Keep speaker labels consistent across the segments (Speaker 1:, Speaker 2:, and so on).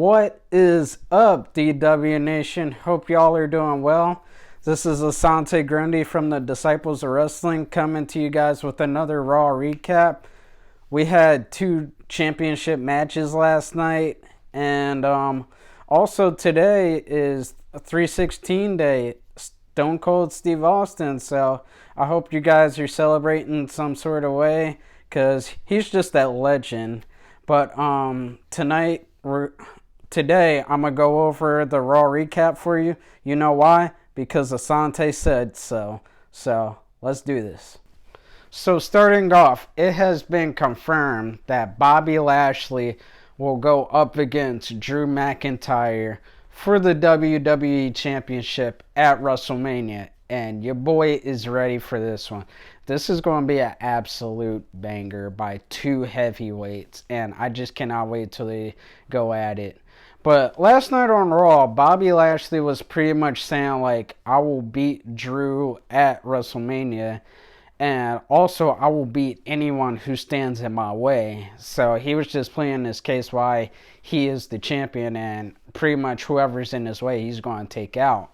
Speaker 1: What is up, DW Nation? Hope y'all are doing well. This is Asante Grundy from the Disciples of Wrestling coming to you guys with another Raw recap. We had 2 championship matches last night, and also today is 316 day, Stone Cold Steve Austin, so I hope you guys are celebrating some sort of way, because he's just that legend. But today I'm going to go over the Raw recap for you. You know why? Because Asante said so. So, let's do this. So, starting off, it has been confirmed that Bobby Lashley will go up against Drew McIntyre for the WWE Championship at WrestleMania. And your boy is ready for this one. This is going to be an absolute banger by 2 heavyweights, and I just cannot wait till they go at it. But last night on Raw, Bobby Lashley was pretty much saying, like, I will beat Drew at WrestleMania, and also I will beat anyone who stands in my way. So he was just playing this case why he is the champion, and pretty much whoever's in his way, he's going to take out.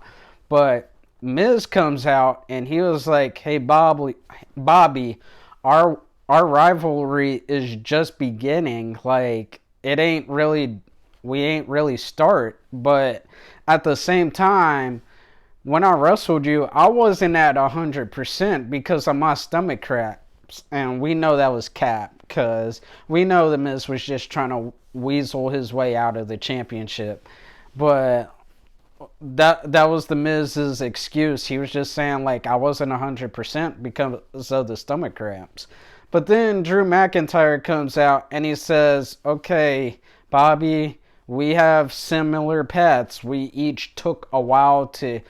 Speaker 1: But Miz comes out and he was like, "Hey Bobby, our rivalry is just beginning. Like, we ain't really start, but at the same time, when I wrestled you, I wasn't at 100% because of my stomach cramps, and we know that was cap, because we know the Miz was just trying to weasel his way out of the championship, but that was the Miz's excuse. He was just saying, like, I wasn't 100% because of the stomach cramps. But then Drew McIntyre comes out and he says, okay, Bobby, we have similar paths. We each took a while to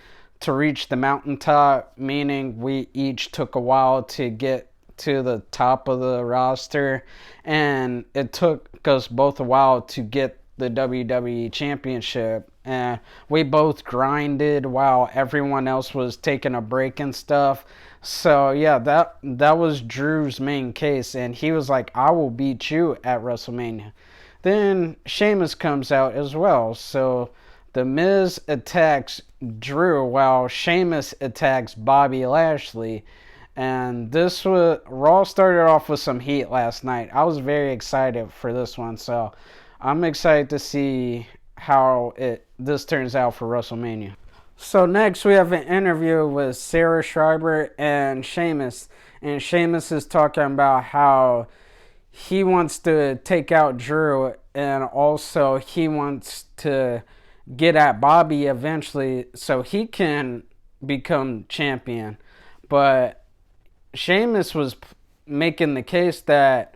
Speaker 1: reach the mountaintop, meaning we each took a while to get to the top of the roster, and it took us both a while to get the WWE Championship, and we both grinded while everyone else was taking a break and stuff. So yeah, that was Drew's main case, and he was like, I will beat you at WrestleMania. Then Sheamus comes out as well, so the Miz attacks Drew while Sheamus attacks Bobby Lashley. And Raw started off with some heat last night. I was very excited for this one, so I'm excited to see how this turns out for WrestleMania. So next we have an interview with Sarah Schreiber and Sheamus. And Sheamus is talking about how he wants to take out Drew, and also he wants to get at Bobby eventually so he can become champion. But Sheamus was making the case that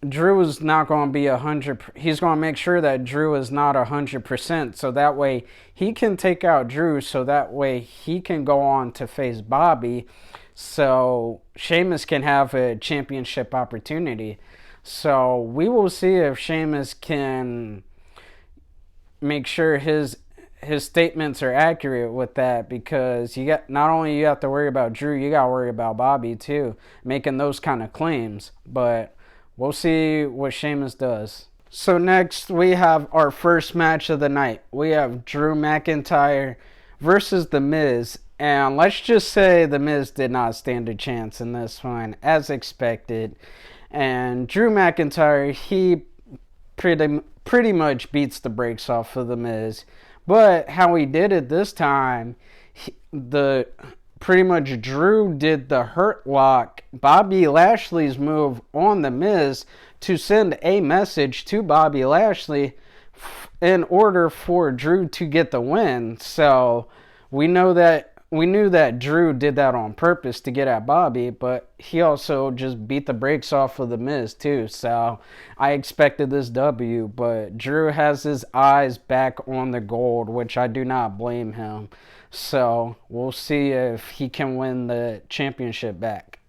Speaker 1: Drew is not going to be 100. He's going to make sure that Drew is not 100%, so that way he can take out Drew, so that way he can go on to face Bobby, so Sheamus can have a championship opportunity. So we will see if Sheamus can make sure his statements are accurate with that, because you have to worry about Drew, you got to worry about Bobby too, making those kind of claims. But we'll see what Sheamus does. So next we have our first match of the night. We have Drew McIntyre versus The Miz. And let's just say The Miz did not stand a chance in this one, as expected. And Drew McIntyre, he pretty much beats the brakes off of The Miz. But how he did it this time, pretty much Drew did the Hurt Lock, Bobby Lashley's move on The Miz, to send a message to Bobby Lashley in order for Drew to get the win. So we knew that Drew did that on purpose to get at Bobby, but he also just beat the brakes off of The Miz too. So I expected this W, but Drew has his eyes back on the gold, which I do not blame him. So we'll see if he can win the championship back.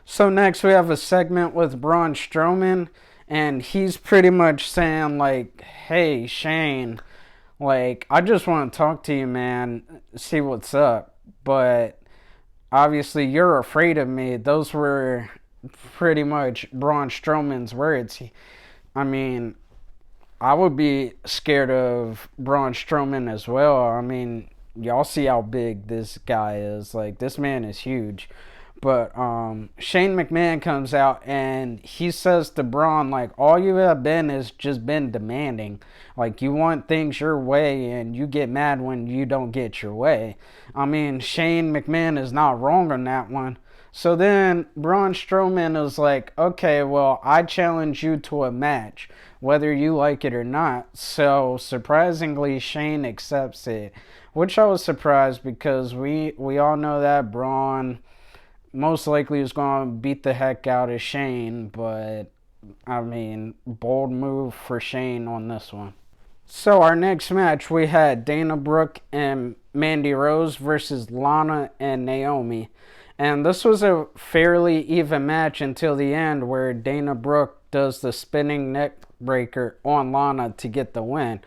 Speaker 1: So next we have a segment with Braun Strowman, and he's pretty much saying, like, hey Shane, like, I just want to talk to you, man, see what's up, but obviously you're afraid of me. Those were pretty much Braun Strowman's words. I mean, I would be scared of Braun Strowman as well. I mean, y'all see how big this guy is. Like, this man is huge. But Shane McMahon comes out and he says to Braun, like, all you have been is just been demanding. Like, you want things your way and you get mad when you don't get your way. I mean, Shane McMahon is not wrong on that one. So then Braun Strowman is like, okay, well, I challenge you to a match, whether you like it or not. So surprisingly, Shane accepts it, which I was surprised because we all know that Braun most likely is going to beat the heck out of Shane, but I mean, bold move for Shane on this one. So our next match, we had Dana Brooke and Mandy Rose versus Lana and Naomi. And this was a fairly even match until the end where Dana Brooke does the spinning neck breaker on Lana to get the win.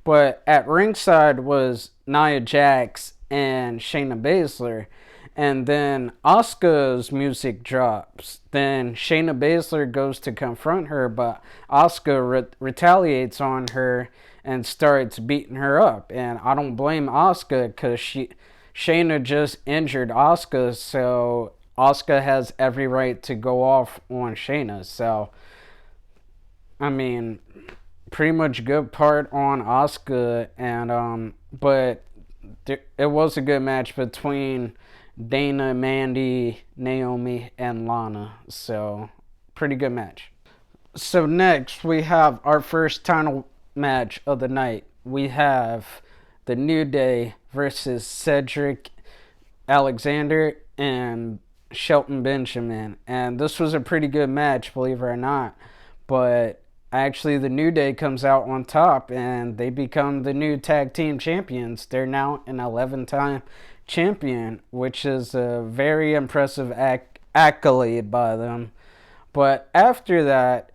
Speaker 1: But at ringside was Nia Jax and Shayna Baszler. And then Asuka's music drops. Then Shayna Baszler goes to confront her, but Asuka retaliates on her and starts beating her up. And I don't blame Asuka because Shayna just injured Asuka, so Asuka has every right to go off on Shayna. So, I mean, pretty much good part on Asuka, and but it was a good match between Dana, Mandy, Naomi, and Lana. So, pretty good match. So next we have our first title match of the night. We have the New Day versus Cedric Alexander and Shelton Benjamin. And this was a pretty good match, believe it or not. But actually the New Day comes out on top and they become the new tag team champions. They're now an 11-time champion, which is a very impressive accolade by them. But after that,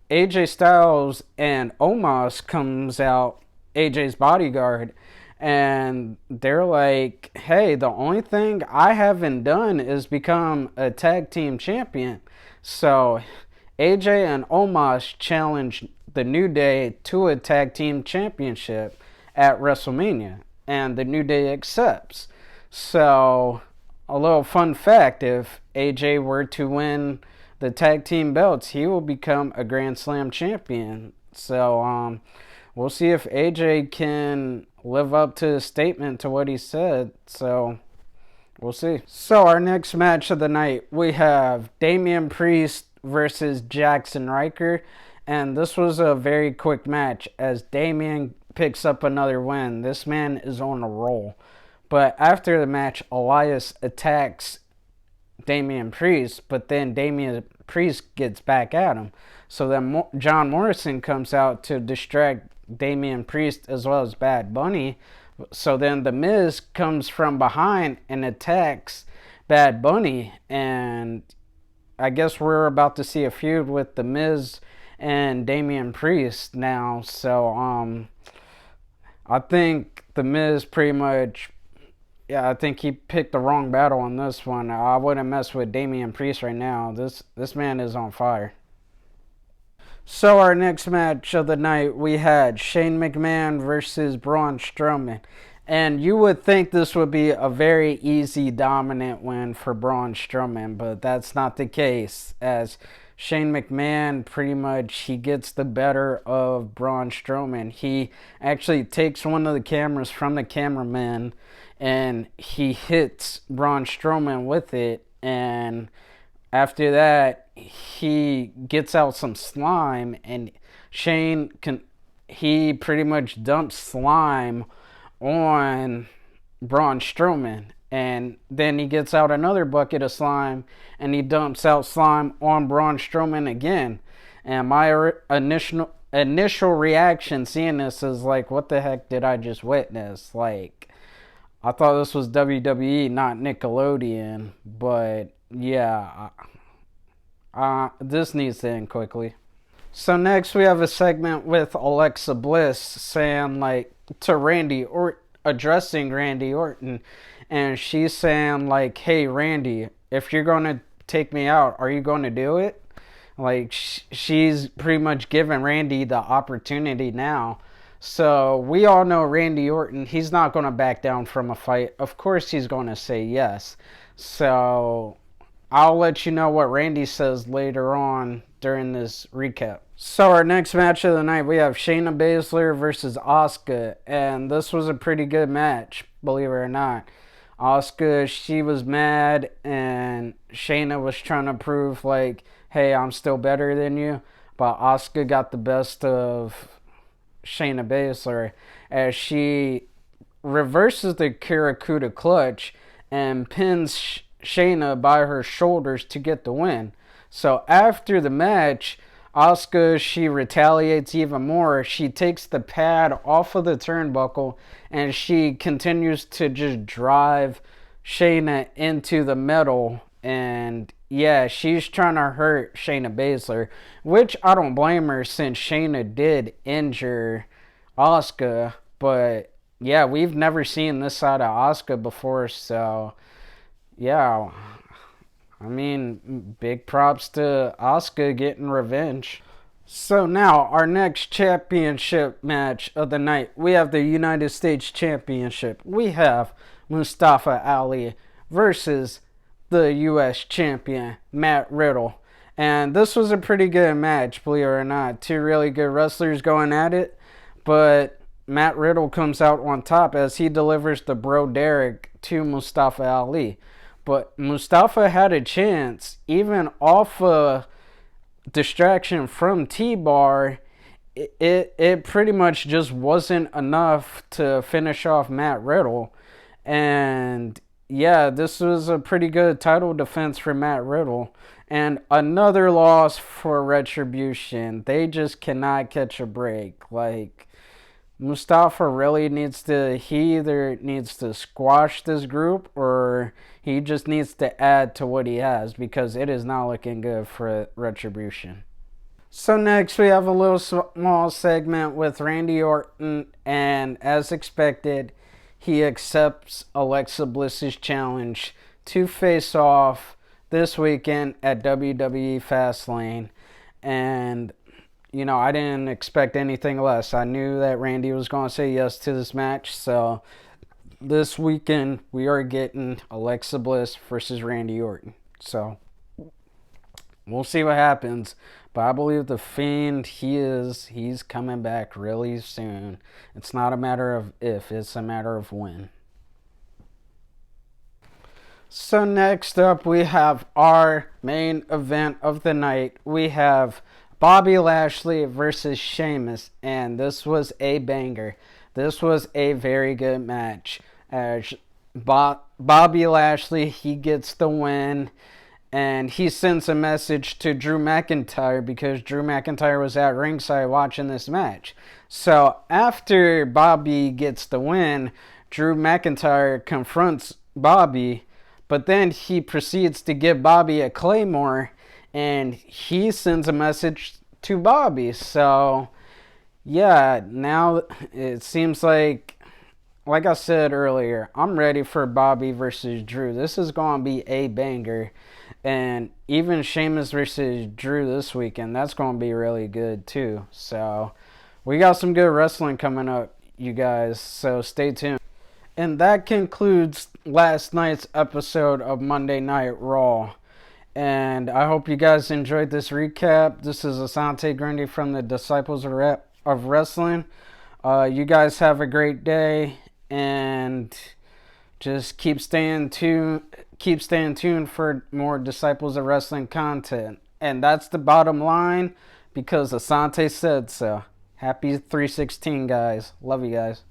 Speaker 1: AJ Styles and Omos comes out, AJ's bodyguard, and they're like, hey, the only thing I haven't done is become a tag team champion. So AJ and Omos challenge the New Day to a tag team championship at WrestleMania, and the New Day accepts. So a little fun fact, if AJ were to win the tag team belts, he will become a Grand Slam champion. So we'll see if AJ can live up to his statement to what he said. So we'll see. So our next match of the night, we have Damien Priest versus Jackson Riker. And this was a very quick match as Damien picks up another win. This man is on a roll. But after the match, Elias attacks Damien Priest, but then Damien Priest gets back at him. So then John Morrison comes out to distract Damien Priest as well as Bad Bunny. So then The Miz comes from behind and attacks Bad Bunny. And I guess we're about to see a feud with The Miz and Damien Priest now. So I think The Miz pretty much... Yeah, I think he picked the wrong battle on this one. I wouldn't mess with Damien Priest right now. This man is on fire. So our next match of the night, we had Shane McMahon versus Braun Strowman. And you would think this would be a very easy, dominant win for Braun Strowman, but that's not the case, as Shane McMahon pretty much, he gets the better of Braun Strowman. He actually takes one of the cameras from the cameraman and he hits Braun Strowman with it, and after that he gets out some slime, and he pretty much dumps slime on Braun Strowman, and then he gets out another bucket of slime and he dumps out slime on Braun Strowman again. And my initial reaction seeing this is like, what the heck did I just witness? Like, I thought this was WWE, not Nickelodeon, but yeah, this needs to end quickly. So next we have a segment with Alexa Bliss saying, like, to Randy, or addressing Randy Orton, and she's saying, like, hey Randy, if you're going to take me out, are you going to do it? Like, she's pretty much given Randy the opportunity now. So we all know Randy Orton, he's not going to back down from a fight. Of course he's going to say yes. So I'll let you know what Randy says later on during this recap. So our next match of the night, we have Shayna Baszler versus Asuka. And this was a pretty good match, believe it or not. Asuka, she was mad, and Shayna was trying to prove, like, hey, I'm still better than you. But Asuka got the best of Shayna Baszler as she reverses the Karakuta clutch and pins Shayna by her shoulders to get the win. So after the match, Asuka, she retaliates even more. She takes the pad off of the turnbuckle and she continues to just drive Shayna into the metal. And yeah, she's trying to hurt Shayna Baszler, which I don't blame her since Shayna did injure Asuka. But yeah, we've never seen this side of Asuka before, so yeah, I mean, big props to Asuka getting revenge. So now, our next championship match of the night, we have the United States Championship. We have Mustafa Ali versus the U.S. champion, Matt Riddle. And this was a pretty good match, believe it or not. Two really good wrestlers going at it. But Matt Riddle comes out on top as he delivers the Bro Derek to Mustafa Ali. But Mustafa had a chance, even off a distraction from T-Bar. It pretty much just wasn't enough to finish off Matt Riddle. And yeah, this was a pretty good title defense for Matt Riddle. And another loss for Retribution. They just cannot catch a break. Like, Mustafa really he either needs to squash this group or he just needs to add to what he has, because it is not looking good for Retribution. So next we have a little small segment with Randy Orton, and as expected, he accepts Alexa Bliss's challenge to face off this weekend at WWE Fastlane. And you know, I didn't expect anything less. I knew that Randy was going to say yes to this match. So this weekend, we are getting Alexa Bliss versus Randy Orton. So we'll see what happens. But I believe the Fiend, he's coming back really soon. It's not a matter of if, it's a matter of when. So next up, we have our main event of the night. We have Bobby Lashley versus Sheamus, and this was a banger. This was a very good match. Bobby Lashley, he gets the win, and he sends a message to Drew McIntyre because Drew McIntyre was at ringside watching this match. So after Bobby gets the win, Drew McIntyre confronts Bobby, but then he proceeds to give Bobby a Claymore, and he sends a message to Bobby. So, yeah, now it seems like I said earlier, I'm ready for Bobby versus Drew. This is going to be a banger. And even Sheamus versus Drew this weekend, that's going to be really good too. So, we got some good wrestling coming up, you guys. So, stay tuned. And that concludes last night's episode of Monday Night Raw. And I hope you guys enjoyed this recap. This is Asante Grundy from the Disciples of Wrestling. You guys have a great day, and just keep staying tuned for more Disciples of Wrestling content. And that's the bottom line, because Asante said so. Happy 316, guys. Love you guys.